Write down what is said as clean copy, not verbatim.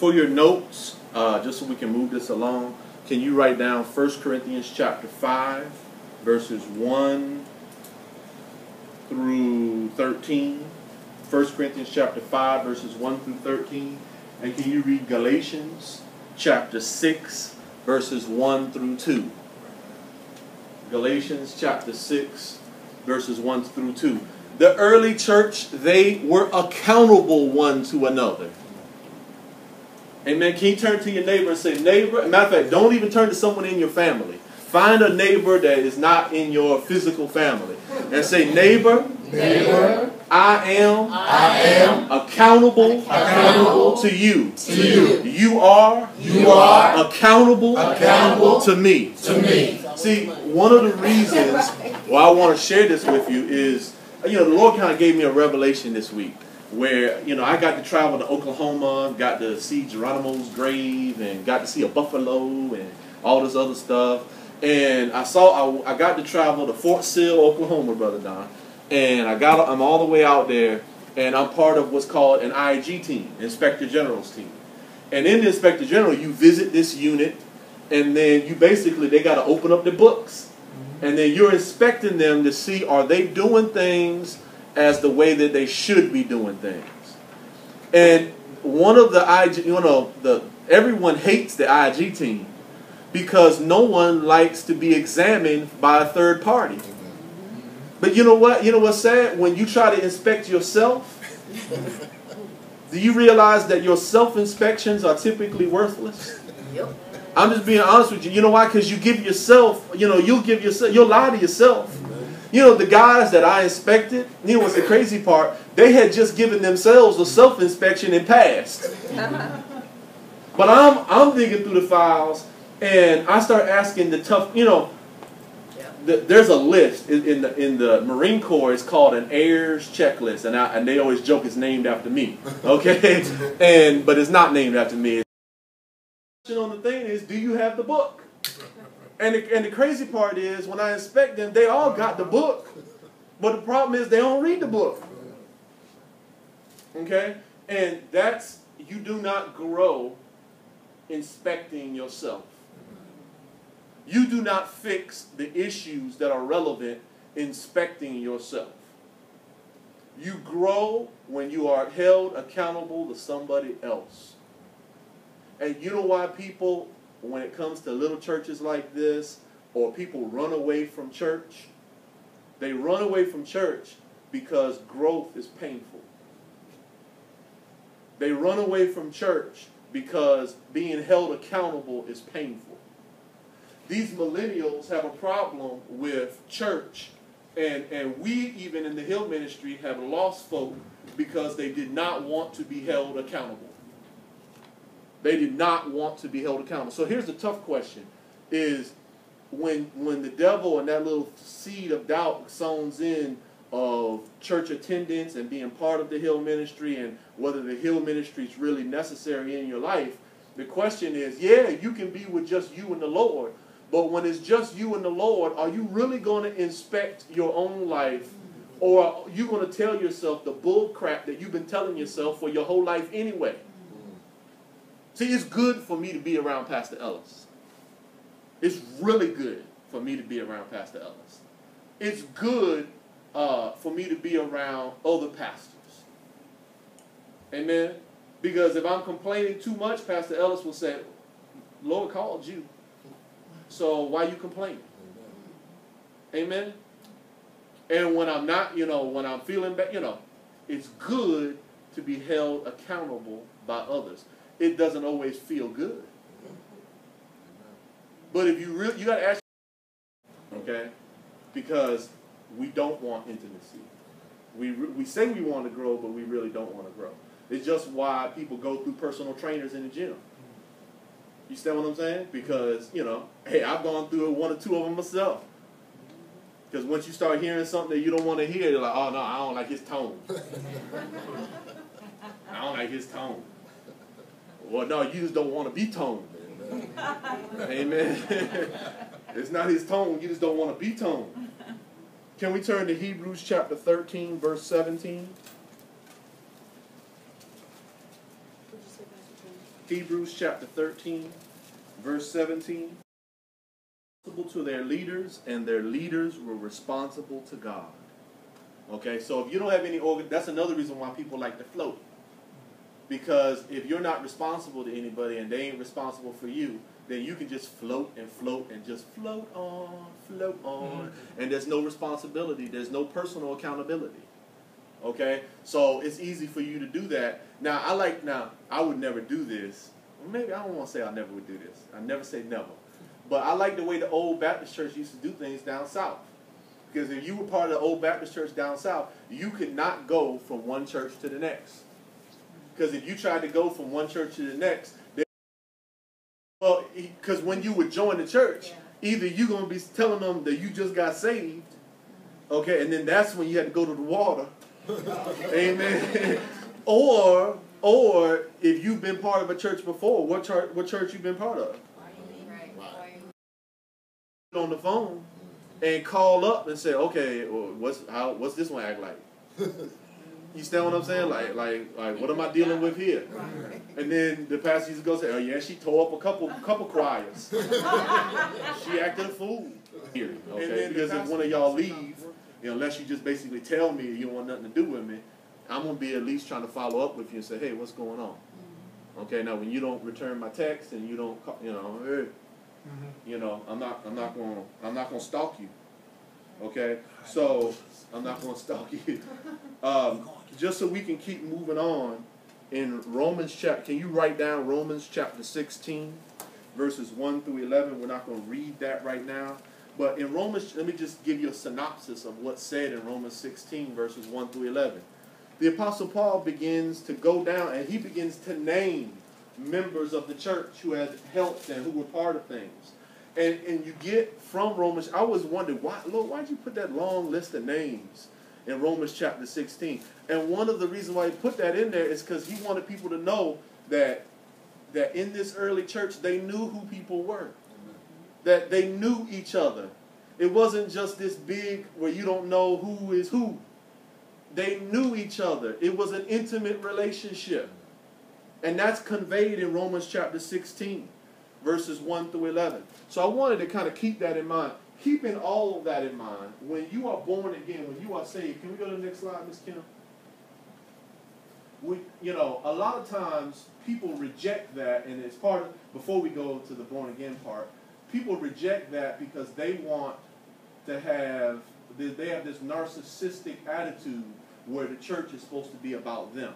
for your notes, just so we can move this along, can you write down 1 Corinthians chapter 5, verses 1 through 13? 1 Corinthians chapter 5, verses 1 through 13. And can you read Galatians chapter 6, verses 1 through 2? Galatians chapter 6, verses 1 through 2. The early church, they were accountable one to another. Amen. Can you turn to your neighbor and say, neighbor? Matter of fact, don't even turn to someone in your family. Find a neighbor that is not in your physical family. And say, neighbor, I am accountable to you. You are accountable to me. See, one of the reasons why I want to share this with you is, the Lord kind of gave me a revelation this week where, I got to travel to Oklahoma, got to see Geronimo's grave, and got to see a buffalo and all this other stuff. And I got to travel to Fort Sill, Oklahoma, Brother Don. And I'm all the way out there, and I'm part of what's called an IG team, Inspector General's team. And in the Inspector General, you visit this unit, and then they got to open up the books. And then you're inspecting them to see, are they doing things as the way that they should be doing things. And one of the IG, everyone hates the IG team because no one likes to be examined by a third party. But you know what? You know what's sad? When you try to inspect yourself, do you realize that your self-inspections are typically worthless? Yep. I'm just being honest with you. You know why? Because you give yourself, you'll lie to yourself. The guys that I inspected, what's the crazy part? They had just given themselves a self-inspection and passed. But I'm digging through the files, and I start asking the tough, there's a list in the Marine Corps. It's called an Ayers checklist, and they always joke it's named after me. Okay, but it's not named after me. The question on the thing is, do you have the book? And the crazy part is, when I inspect them, they all got the book, but the problem is they don't read the book. Okay, and you do not grow inspecting yourself. You do not fix the issues that are relevant inspecting yourself. You grow when you are held accountable to somebody else. And you know why people, when it comes to little churches like this, or people run away from church? They run away from church because growth is painful. They run away from church because being held accountable is painful. These millennials have a problem with church, and we, even in the Hill Ministry, have lost folk because they did not want to be held accountable. They did not want to be held accountable. So here's the tough question, is when the devil and that little seed of doubt sows in of church attendance and being part of the Hill Ministry and whether the Hill Ministry is really necessary in your life, the question is, yeah, you can be with just you and the Lord, but when it's just you and the Lord, are you really going to inspect your own life, or are you going to tell yourself the bull crap that you've been telling yourself for your whole life anyway? See, it's good for me to be around Pastor Ellis. It's really good for me to be around Pastor Ellis. It's good for me to be around other pastors. Amen? Because if I'm complaining too much, Pastor Ellis will say, Lord called you, so why you complaining? Amen? And when I'm not, when I'm feeling bad, it's good to be held accountable by others. It doesn't always feel good. But if you got to ask, okay, because we don't want intimacy. We say we want to grow, but we really don't want to grow. It's just why people go through personal trainers in the gym. You understand what I'm saying? Because, hey, I've gone through one or two of them myself. Because once you start hearing something that you don't want to hear, you're like, oh, no, I don't like his tone. I don't like his tone. Well, no, you just don't want to be toned. Amen. It's not his tone. You just don't want to be toned. Can we turn to Hebrews chapter 13, verse 17? Hebrews chapter 13, verse 17. To their leaders, and their leaders were responsible to God. Okay, so if you don't have any that's another reason why people like to float. Because if you're not responsible to anybody and they ain't responsible for you, then you can just float and just float on, and there's no responsibility, there's no personal accountability. Okay, so it's easy for you to do that. Now I would never do this. Maybe I don't want to say I never would do this. I never say never. But I like the way the old Baptist church used to do things down south. Because if you were part of the old Baptist church down south, you could not go from one church to the next. Because if you tried to go from one church to the next, because when you would join the church, either you're going to be telling them that you just got saved, okay, and then that's when you had to go to the water. Amen. Or if you've been part of a church before, what church you been part of? On the phone and call up and say, okay, well, what's this one act like? You understand what I'm saying? Like what am I dealing with here? And then the pastor used to go say, oh yeah, she tore up a couple choirs. She acted a fool here. Okay, because if one of y'all leave, unless you just basically tell me you don't want nothing to do with me, I'm gonna be at least trying to follow up with you and say, hey, what's going on? Okay, now when you don't return my text and you don't, hey. I'm not gonna stalk you. Okay, so I'm not gonna stalk you. Just so we can keep moving on, in Romans chapter, can you write down Romans chapter 16, verses 1 through 11? We're not going to read that right now, but in Romans, let me just give you a synopsis of what's said in Romans 16, verses 1 through 11. The Apostle Paul begins to go down and he begins to name members of the church who had helped and who were part of things. And you get from Romans, I always wondered, Lord, why'd you put that long list of names in Romans chapter 16? And one of the reasons why he put that in there is because he wanted people to know that in this early church, they knew who people were. That they knew each other. It wasn't just this big where you don't know who is who. They knew each other. It was an intimate relationship. And that's conveyed in Romans chapter 16, verses 1 through 11. So I wanted to kind of keep that in mind. Keeping all of that in mind, when you are born again, when you are saved, can we go to the next slide, Ms. Kim? A lot of times people reject that, and it's part of, before we go to the born again part, people reject that because they want to have, they have this narcissistic attitude where the church is supposed to be about them.